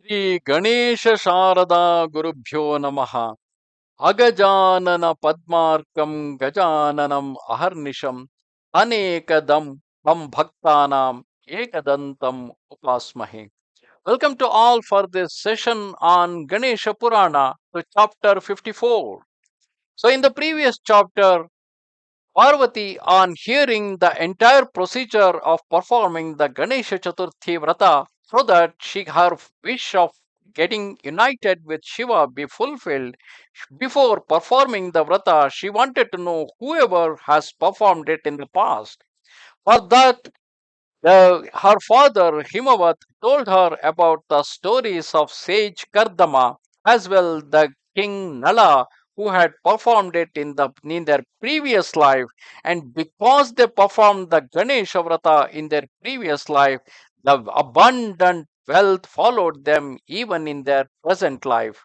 Shri Ganesha Sharada Gurubhyo Namaha Agajanana Padmarkam Gajananam Aharnisham Anekadam Tam Bhaktanam Ekadantam Upasmahe. Welcome to all for this session on Ganesha Purana to chapter 54. So in the previous chapter, Parvati, on hearing the entire procedure of performing the Ganesha Chaturthi Vrata, so that her wish of getting united with Shiva be fulfilled, before performing the Vrata, she wanted to know whoever has performed it in the past. For that, her father Himavat told her about the stories of sage Kardama, as well the king Nala, who had performed it in their previous life, and because they performed the Ganesha Vrata in their previous life, the abundant wealth followed them even in their present life.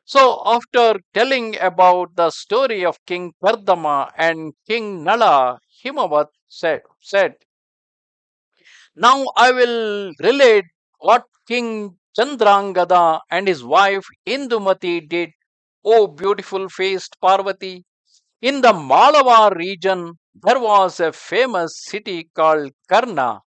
So, after telling about the story of King Kardama and King Nala, Himavat said, now I will relate what King Chandrangada and his wife Indumathi did, O beautiful faced Parvati. In the Malava region, there was a famous city called Karna.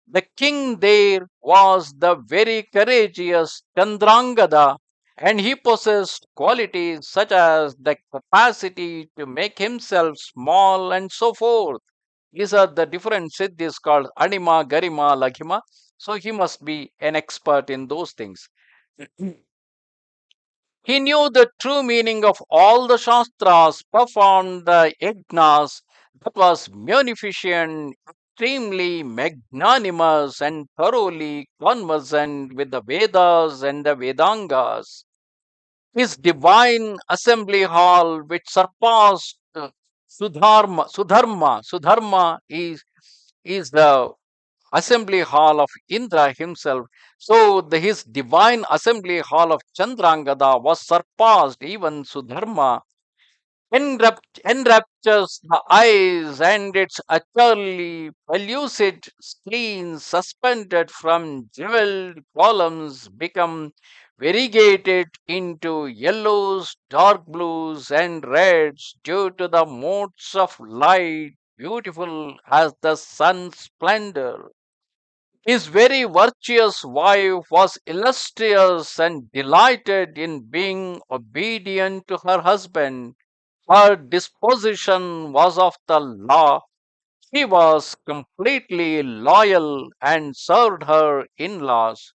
The king there was the very courageous Chandrangada, and he possessed qualities such as the capacity to make himself small and so forth. These are the different siddhis called Anima, Garima, Laghima. So he must be an expert in those things. He knew the true meaning of all the Shastras, performed the yajnas, that was munificent, extremely magnanimous, and thoroughly conversant with the Vedas and the Vedangas. His divine assembly hall, which surpassed Sudharma is the assembly hall of Indra himself. So his divine assembly hall of Chandrangada was surpassed even Sudharma. Enraptures the eyes, and its utterly pellucid screens suspended from jeweled columns become variegated into yellows, dark blues, and reds due to the modes of light, beautiful as the sun's splendor. His very virtuous wife was illustrious and delighted in being obedient to her husband. Her disposition was of the law. She was completely loyal and served her in laws.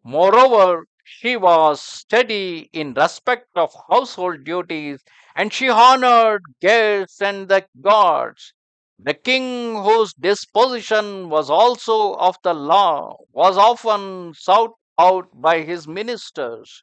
Moreover, she was steady in respect of household duties, and she honored guests and the gods. The king, whose disposition was also of the law, was often sought out by his ministers.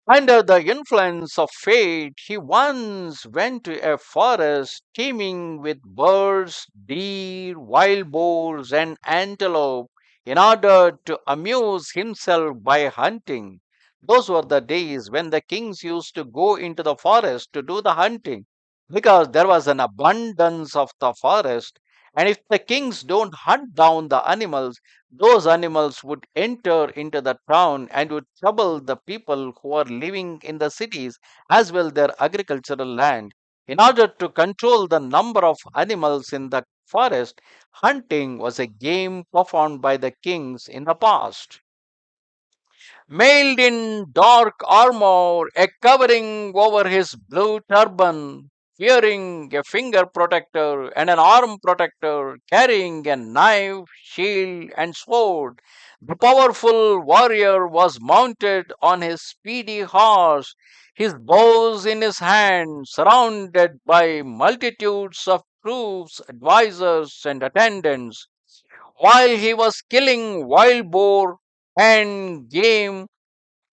Under the influence of fate, he once went to a forest teeming with birds, deer, wild boars, and antelope in order to amuse himself by hunting. Those were the days when the kings used to go into the forest to do the hunting because there was an abundance of the forest. And if the kings don't hunt down the animals, those animals would enter into the town and would trouble the people who are living in the cities as well their agricultural land. In order to control the number of animals in the forest, hunting was a game performed by the kings in the past. Mailed in dark armor, a covering over his blue turban, wearing a finger protector and an arm protector, carrying a knife, shield, and sword. The powerful warrior was mounted on his speedy horse, his bows in his hand, surrounded by multitudes of troops, advisors, and attendants. While he was killing wild boar and game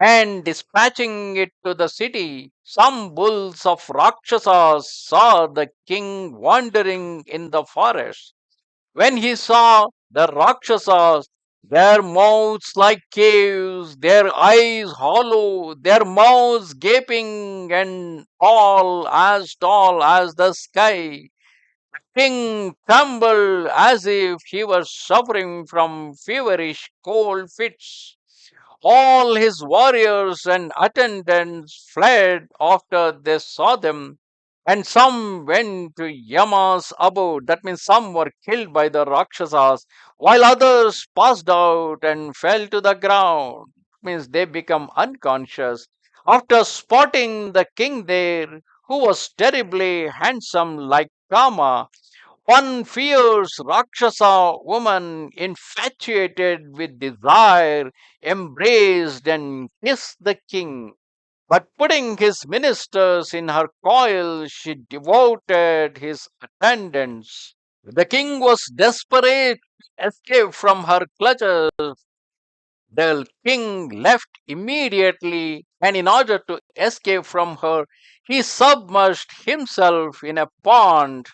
and dispatching it to the city, some bulls of Rakshasas saw the king wandering in the forest. When he saw the Rakshasas, their mouths like caves, their eyes hollow, their mouths gaping, and all as tall as the sky, king trembled as if he was suffering from feverish cold fits. All his warriors and attendants fled after they saw them, and some went to Yama's abode. That means some were killed by the Rakshasas, while others passed out and fell to the ground. Means they become unconscious. After spotting the king there, who was terribly handsome like Kama, one fierce Rakshasa woman, infatuated with desire, embraced and kissed the king. But putting his ministers in her coil, she devoted his attendants. The king was desperate to escape from her clutches. The king left immediately, and in order to escape from her, he submerged himself in a pond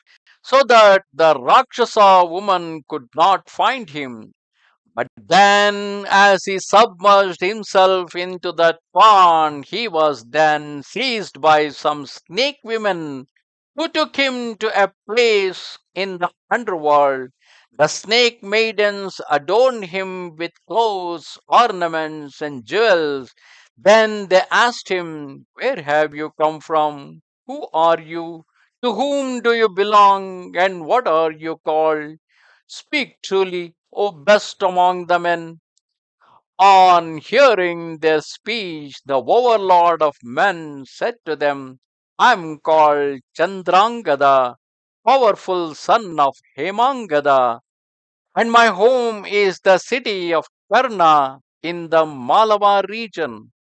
so that the Rakshasa woman could not find him. But then, as he submerged himself into that pond, he was then seized by some snake women who took him to a place in the underworld. The snake maidens adorned him with clothes, ornaments, and jewels. Then they asked him, "Where have you come from? Who are you? To whom do you belong? And what are you called? Speak truly, O best among the men." On hearing their speech, the overlord of men said to them, "I am called Chandrangada, powerful son of Hemangada, and my home is the city of Karna in the Malava region.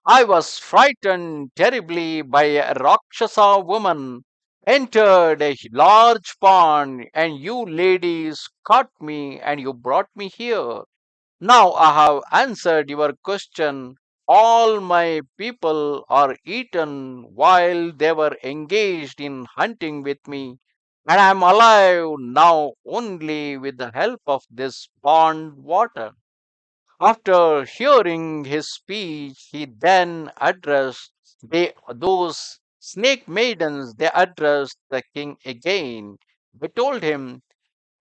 I was frightened terribly by a Rakshasa woman, entered a large pond, and you ladies caught me and you brought me here. Now I have answered your question. All my people are eaten while they were engaged in hunting with me, and I am alive now only with the help of this pond water." After hearing his speech, he then addressed those snake maidens, they addressed the king again. They told him,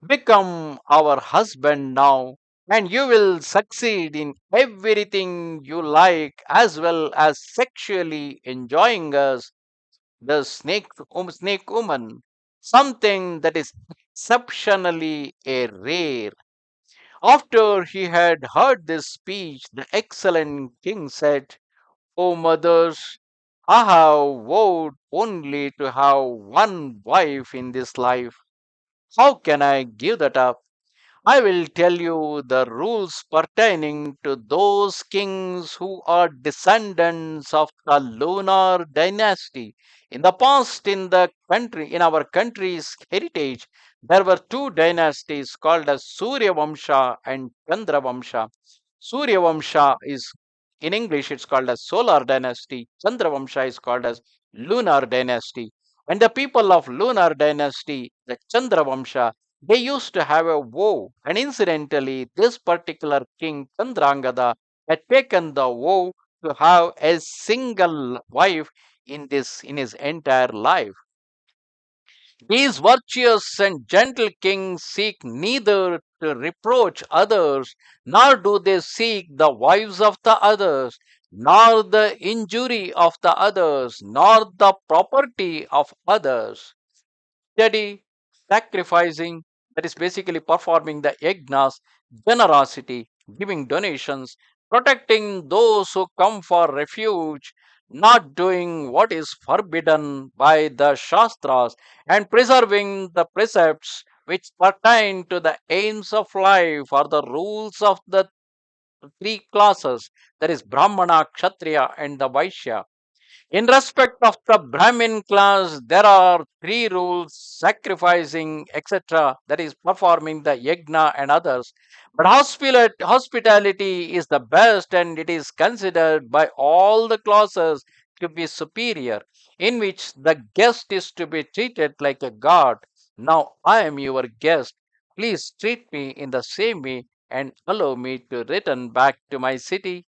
"Become our husband now, and you will succeed in everything you like, as well as sexually enjoying us, the snake woman, something that is exceptionally a rare." After he had heard this speech, the excellent king said, "O mothers, I have vowed only to have one wife in this life. How can I give that up? I will tell you the rules pertaining to those kings who are descendants of the lunar dynasty. In the past, in our country's heritage, there were two dynasties called as Surya Vamsha and Chandra Vamsha. Surya Vamsha is, in English, it's called as solar dynasty. Chandra Vamsha is called as lunar dynasty. And the people of lunar dynasty, the Chandra Vamsha, they used to have a vow, and incidentally, this particular king Chandrangada had taken the vow to have a single wife in his entire life. These virtuous and gentle kings seek neither to reproach others, nor do they seek the wives of the others, nor the injury of the others, nor the property of others. Steady, sacrificing, that is basically performing the yagnas, generosity, giving donations, protecting those who come for refuge, not doing what is forbidden by the Shastras, and preserving the precepts which pertain to the aims of life or the rules of the three classes, that is Brahmana, Kshatriya, and the Vaishya. In respect of the Brahmin class, there are three rules: sacrificing, etc., that is, performing the yajna and others. But hospitality is the best, and it is considered by all the classes to be superior, in which the guest is to be treated like a god. Now I am your guest. Please treat me in the same way and allow me to return back to my city.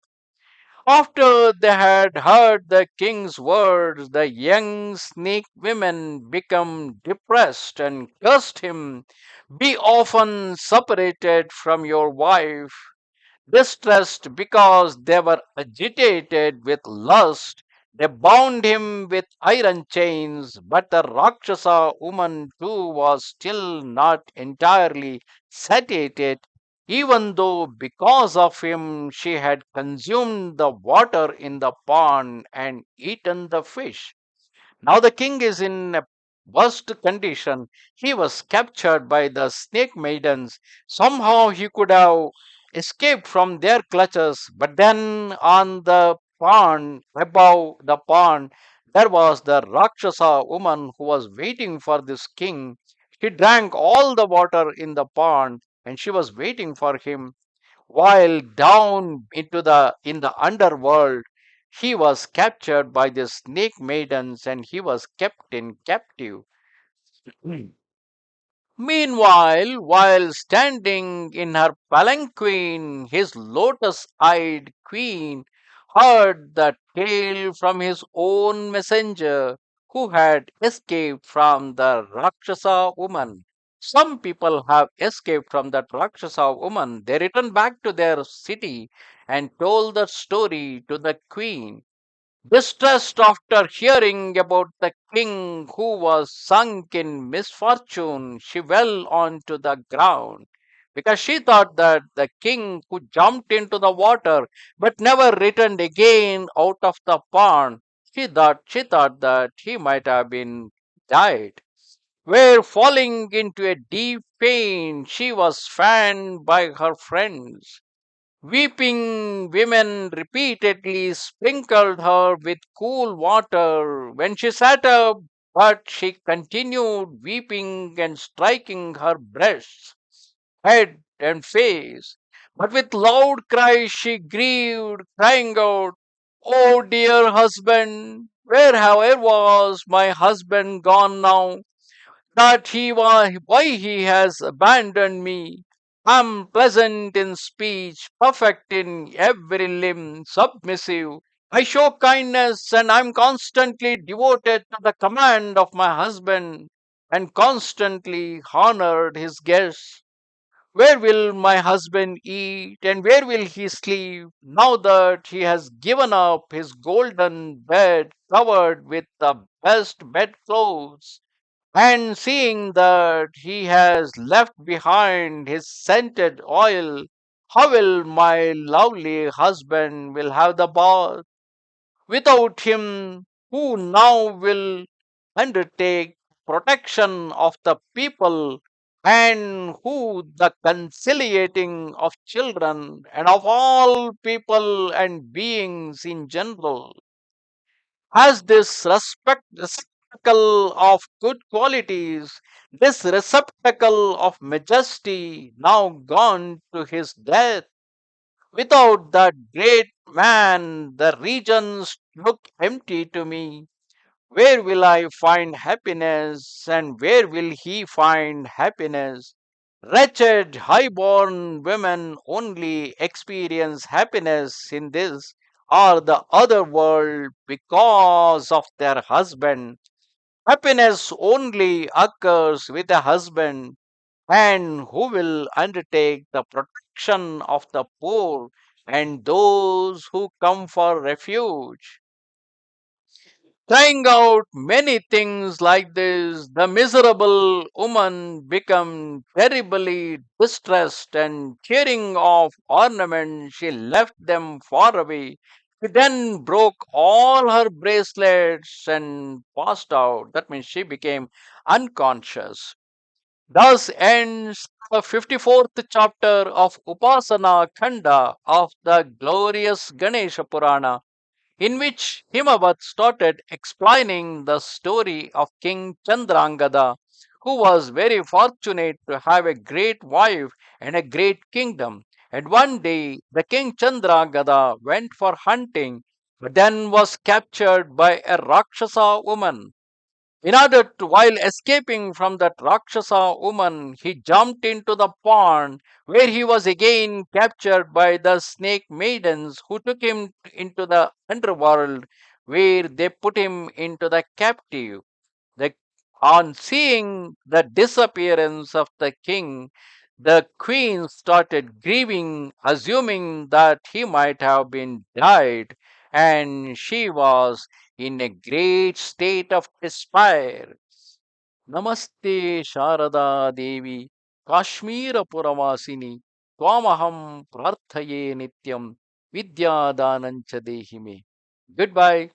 After they had heard the king's words, the young snake women became depressed and cursed him. Be often separated from your wife. Distressed because they were agitated with lust, they bound him with iron chains. But the Rakshasa woman too was still not entirely satiated, even though because of him she had consumed the water in the pond and eaten the fish. Now the king is in a worst condition. He was captured by the snake maidens. Somehow he could have escaped from their clutches, but then on the pond, above the pond, there was the Rakshasa woman who was waiting for this king. She drank all the water in the pond and she was waiting for him, while down into the in the underworld he was captured by the snake maidens and he was kept in captive. Meanwhile, while standing in her palanquin, his lotus eyed queen heard the tale from his own messenger who had escaped from the Rakshasa woman. Some people have escaped from that Rakshasa woman. They returned back to their city and told the story to the queen. Distressed after hearing about the king who was sunk in misfortune, she fell onto the ground because she thought that the king who jumped into the water but never returned again out of the pond, she thought that he might have been died. Where falling into a deep pain, she was fanned by her friends. Weeping women repeatedly sprinkled her with cool water when she sat up, but she continued weeping and striking her breasts, head, and face. But with loud cries she grieved, crying out, "Oh, dear husband, was my husband gone now? That he why he has abandoned me. I'm pleasant in speech, perfect in every limb, submissive. I show kindness and I'm constantly devoted to the command of my husband and constantly honored his guests. Where will my husband eat and where will he sleep now that he has given up his golden bed covered with the best bedclothes? And seeing that he has left behind his scented oil, how will my lovely husband will have the bath? Without him, who now will undertake protection of the people and who the conciliating of children and of all people and beings in general? Has this receptacle of good qualities, this receptacle of majesty now gone to his death? Without that great man, the regions look empty to me. Where will I find happiness, and where will he find happiness? Wretched, high-born women only experience happiness in this or the other world because of their husband. Happiness only occurs with a husband, and who will undertake the protection of the poor and those who come for refuge. Trying out many things like this, the miserable woman became terribly distressed and tearing off ornaments, she left them far away. She then broke all her bracelets and passed out. That means she became unconscious. Thus ends the 54th chapter of Upasana Khanda of the glorious Ganesha Purana, in which Himavat started explaining the story of King Chandrangada, who was very fortunate to have a great wife and a great kingdom. And one day the King Chandrangada went for hunting, but then was captured by a Rakshasa woman. While escaping from that Rakshasa woman, he jumped into the pond where he was again captured by the snake maidens who took him into the underworld where they put him into the captive. The, on seeing the disappearance of the king, the queen started grieving, assuming that he might have been died, and she was in a great state of despair. Namaste Sharada Devi, Kashmira Puravasini, Twamaham Prarthaye Nityam, Vidya Danancha Dehime. Goodbye.